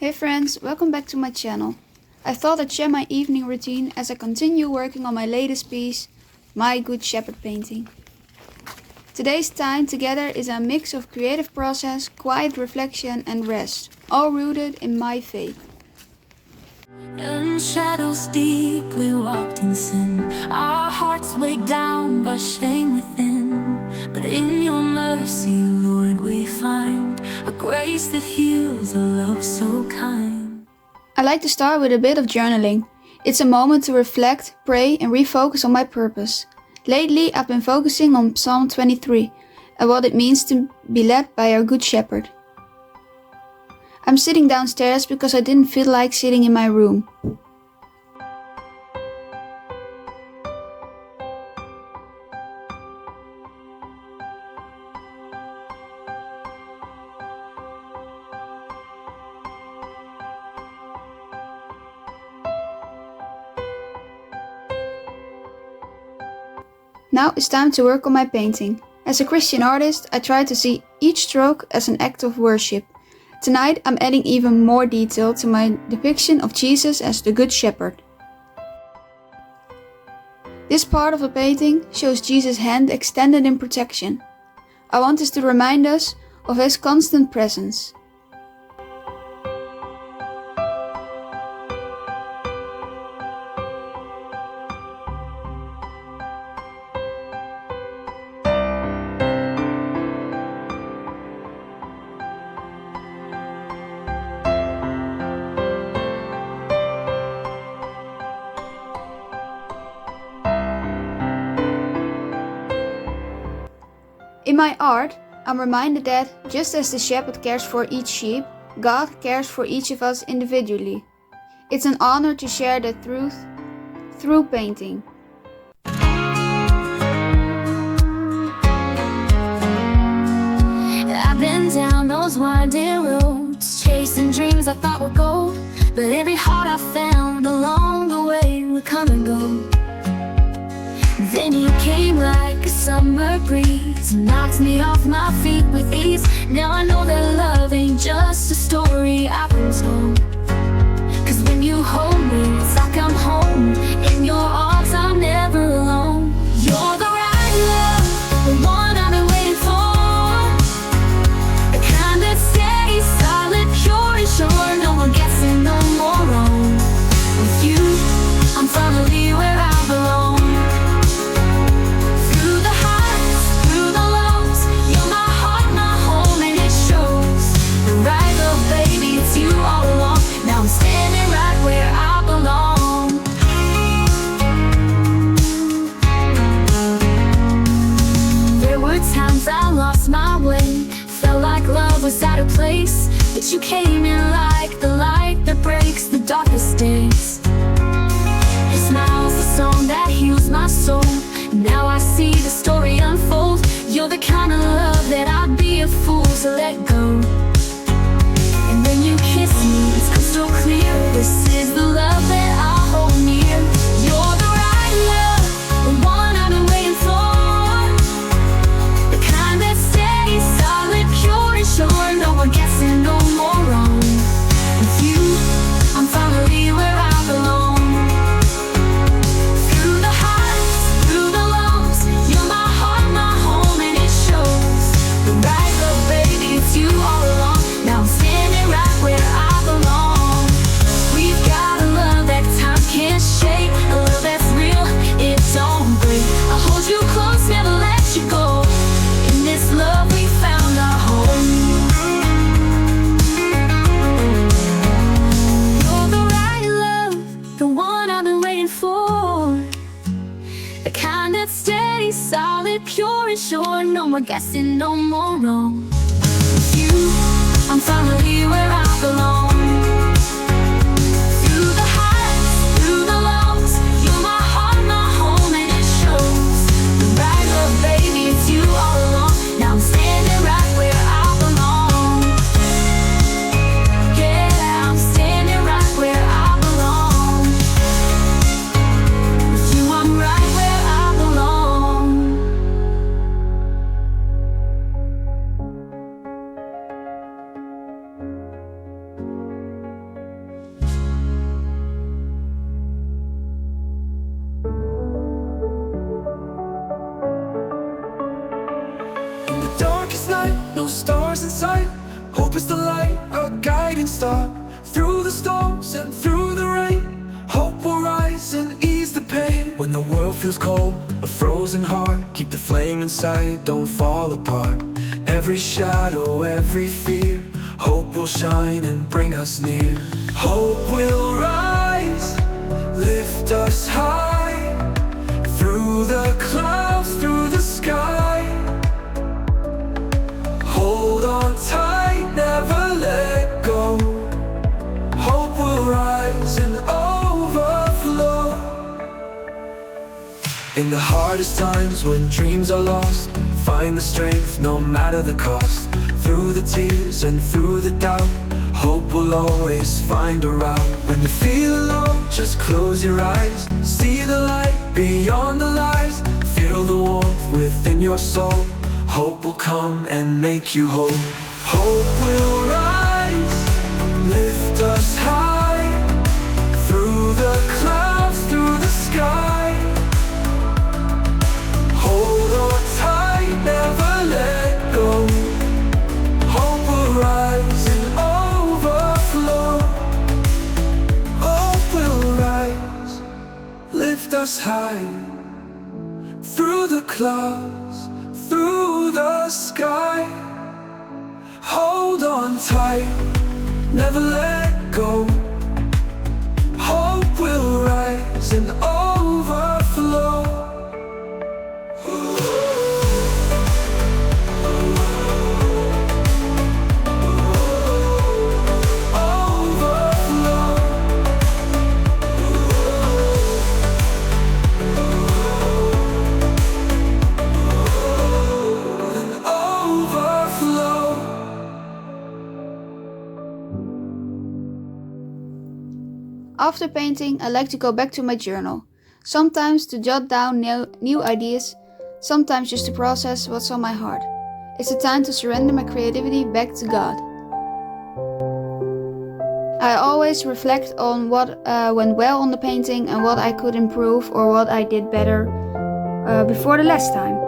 Hey friends, welcome back to my channel. I thought I'd share my evening routine as I continue working on my latest piece, my Good Shepherd painting. Today's time together is a mix of creative process, quiet reflection and rest, all rooted in my faith. In shadows deep we walked in sin, our hearts weighed down by shame within. But in your mercy, Lord, we find a grace that heals, a love so kind. I like to start with a bit of journaling. It's a moment to reflect, pray and refocus on my purpose. Lately I've been focusing on Psalm 23 and what it means to be led by our Good Shepherd. I'm sitting downstairs because I didn't feel like sitting in my room. Now it's time to work on my painting. As a Christian artist, I try to see each stroke as an act of worship. Tonight I'm adding even more detail to my depiction of Jesus as the Good Shepherd. This part of the painting shows Jesus' hand extended in protection. I want this to remind us of his constant presence. In my art, I'm reminded that, just as the shepherd cares for each sheep, God cares for each of us individually. It's an honor to share that truth through painting. I've been down those winding roads, chasing dreams I thought were gold, but every heart I found along the way would come and go. Then you came like a summer breeze, knocked me off my feet with ease. Now I know that love ain't just a story I've been told. 'Cause when you hold me, it's like I'm home. In your arms I'm never alone. You're the right love, the one I've been waiting for. The kind that stays solid, pure and sure. No one gets it no more wrong. With you, I'm finally where I belong. I lost my way, felt like love was out of place, but you came in like the light that breaks the darkest days. Your smile's the song that heals my soul. Now I see the story unfold. You're the kind of love that I'd be a fool to let go. And when you kiss me, it's crystal clear. This is the love that I hold near. You're the right love, the one I've been waiting for. Sure, no one gets it no more wrong. With you, I'm finally where I belong. Through the highs, through the lows, you're my heart, my home, and it shows. The right love, baby, it's you all along. Now I'm standing right where I belong. We've got a love that time can't shake, a love that's real, it don't break. I'll hold you close, never let you go. In this love we found our home. Steady, solid, pure and sure. No more guessing, no more wrong. With you, I'm finally where I belong. Through the highs, through the lows, you're my heart, my home, and it shows. The right love, baby, it's you all along. Now I'm standing right where I belong. Yeah, I'm standing right where I belong. With you, I'm right where I belong. stars in sight. Hope is the light, a guiding star. Through the storms and through the rain, hope will rise and ease the pain. When the world feels cold, a frozen heart, keep the flame inside, don't fall apart. Every shadow, every fear, hope will shine and bring us near. Hope will rise, lift us high, through the clouds, through the sky. Hold on tight, never let go. Hope will rise and overflow. In the hardest times when dreams are lost, find the strength no matter the cost. Through the tears and through the doubt, hope will always find a route. When you feel alone, just close your eyes. See the light beyond the lies. Feel the warmth within your soul. Hope will come and make you whole. Hope will rise, lift us high, through the clouds, through the sky. Hold on tight, never let go. Hope will rise and overflow. Hope will rise, lift us high, through the clouds, through the sky. Hold on tight, never let go. Hope will rise and overflow. After painting, I like to go back to my journal. Sometimes to jot down new ideas, sometimes just to process what's on my heart. It's a time to surrender my creativity back to God. I always reflect on what went well on the painting and what I could improve or what I did better before the last time.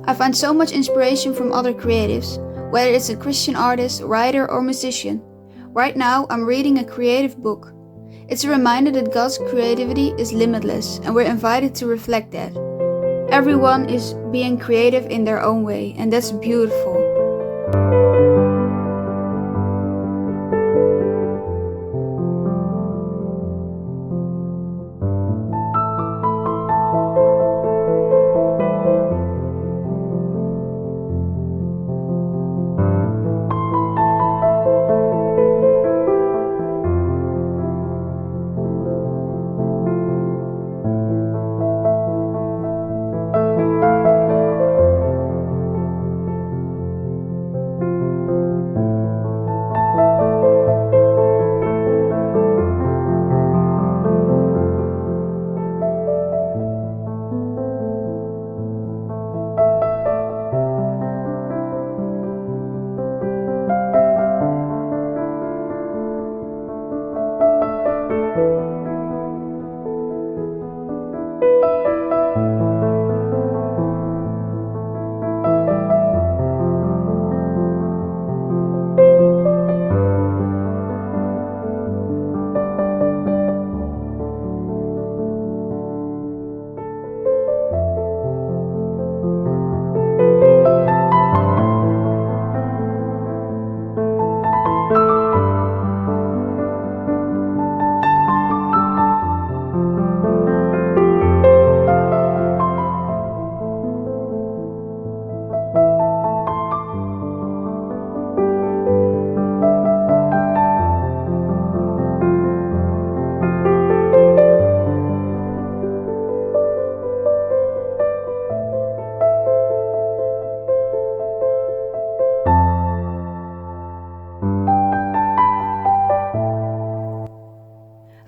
I find so much inspiration from other creatives, whether it's a Christian artist, writer, or musician. Right now, I'm reading a creative book. It's a reminder that God's creativity is limitless, and we're invited to reflect that. Everyone is being creative in their own way, and that's beautiful.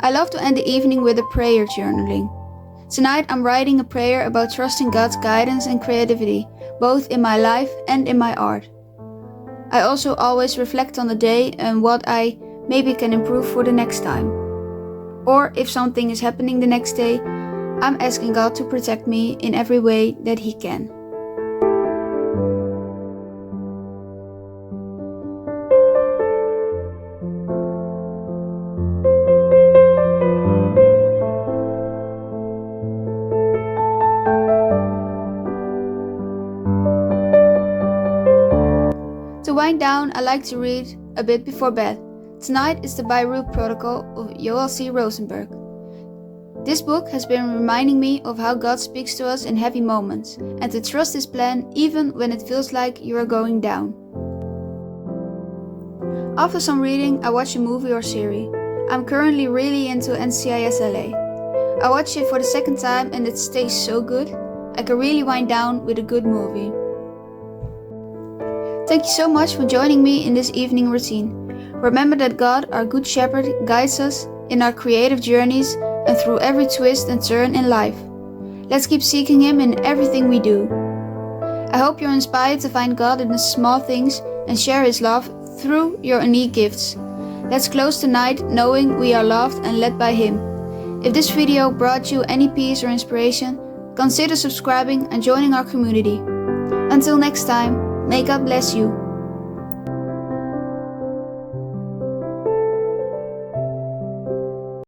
I love to end the evening with a prayer journaling. Tonight I'm writing a prayer about trusting God's guidance and creativity, both in my life and in my art. I also always reflect on the day and what I maybe can improve for the next time. Or if something is happening the next day, I'm asking God to protect me in every way that He can. To wind down, I like to read a bit before bed. Tonight is the Beirut Protocol of Joel C. Rosenberg. This book has been reminding me of how God speaks to us in heavy moments, and to trust His plan even when it feels like you are going down. After some reading, I watch a movie or series. I'm currently really into NCIS LA. I watched it for the second time and it stays so good. I can really wind down with a good movie. Thank you so much for joining me in this evening routine. Remember that God, our Good Shepherd, guides us in our creative journeys and through every twist and turn in life. Let's keep seeking Him in everything we do. I hope you're inspired to find God in the small things and share His love through your unique gifts. Let's close tonight knowing we are loved and led by Him. If this video brought you any peace or inspiration, consider subscribing and joining our community. Until next time, may God bless you.